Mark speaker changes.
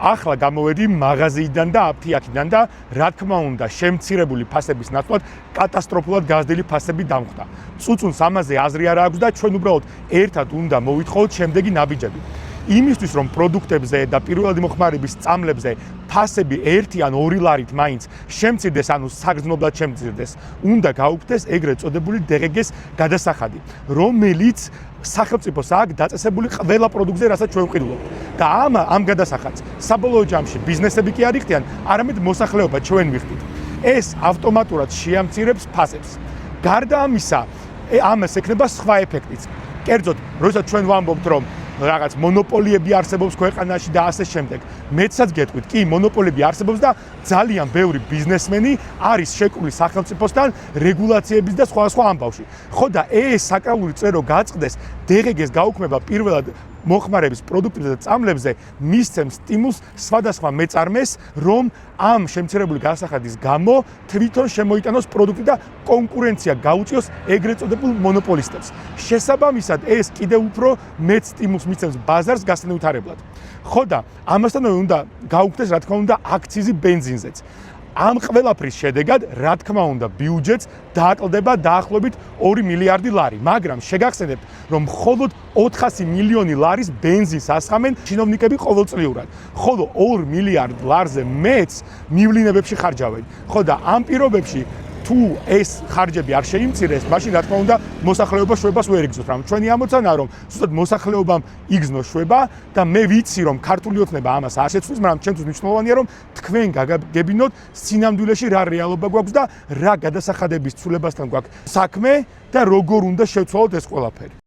Speaker 1: ახლა გამოვედი მაღაზიიდან და აფთიაქიდან და რა თქმა უნდა, შემცირებული ფასების ნაცვლად კატასტროფულად გაზრდილი ფასები დამხვდა. წუწუნს ამაზე აზრი არ აქვს და ჩვენ უბრალოდ ერთად უნდა მოვითხოვოთ შემდეგი ნაბიჯები. იმისთვის რომ პროდუქტებზე და პირველადი მოხმარების წამლებზე ფასები 1 ან 2 ლარით მაინც შემცირდეს, ანუ საგრძნობლად შემცირდეს, უნდა გაუქმდეს ეგრეთ წოდებული DGG-ს გადასახადი, რომელიც სახელმწიფოს აქვს დაწესებული ყველა პროდუქტზე, რასაც ჩვენ ვყიდულობთ. და ამ გადასახადს საბოლოო ჯამში ბიზნესები კი არ იხდიან, არამედ მოსახლეობა ჩვენ ვიხდით. ეს ავტომატურად შეამცირებს ფასებს. გარდა ამისა, ამას ექნება სხვა ეფექტიც. კერძოდ, როდესაც ჩვენ ვამბობთ, რომ რაღაც მონოპოლიები არსებობს ქვეყანაში და ასე შემდეგ. მეცაც გეტყვით, კი, მონოპოლიები არსებობს და ძალიან ბევრი ბიზნესმენი არის შეკრული სახელმწიფოსთან რეგულაციების და სხვა ამბავში. ხო და ეს საკრალური წერო გაწყდეს, DGG-ს გაუქმება პირველად მოხმარების პროდუქტებზე და წამლებზე მისცემს სტიმულს სხვადასხვა მეწარმეს, რომ ამ შემცირებული გადასახადის გამო თვითონ შემოიტანოს პროდუქტი და კონკურენცია გაუწიოს ეგრეთ წოდებულ მონოპოლისტებს. შესაბამისად, ეს კიდევ უფრო მეტ სტიმულს მისცემს ბაზარს გასანვითარებლად. ხო და ამასთანავე უნდა გაუქმდეს, რა თქმა უნდა, აქციზი ბენზინზეც. ამ ყველაფრის შედეგად, რა თქმა უნდა, ბიუჯეტს დააკლდება დაახლოებით 2 მილიარდი ლარი, მაგრამ შეგახსენებთ, რომ მხოლოდ 400 მილიონი ლარის ბენზინს ასხამენ ჩინოვნიკები ყოველწლიურად, ხოლო 2 მილიარდ ლარზე მეც მივლინებებში ხარჯავენ. ხო და ამ პირობებში თუ ეს ხარჯები არ შეიმცირეს, მაშინ რა თქმა უნდა, მოსახლეობა შვებას ვერ იგზნოს, მაგრამ ჩვენი ამოცანაა, რომ ზუსტად მოსახლეობამ იგზნოს შვება და მე ვიცი, რომ ქართული ოცნება ამას არ შეცვლის, მაგრამ ჩემთვის მნიშვნელოვანია, რომ თქვენ გაგებინოთ სინამდვილეში რა რეალობა გვაქვს და რა გადასახადების ცვლილებასთან გვაქვს საქმე და როგორ უნდა შევცვალოთ ეს ყველაფერი.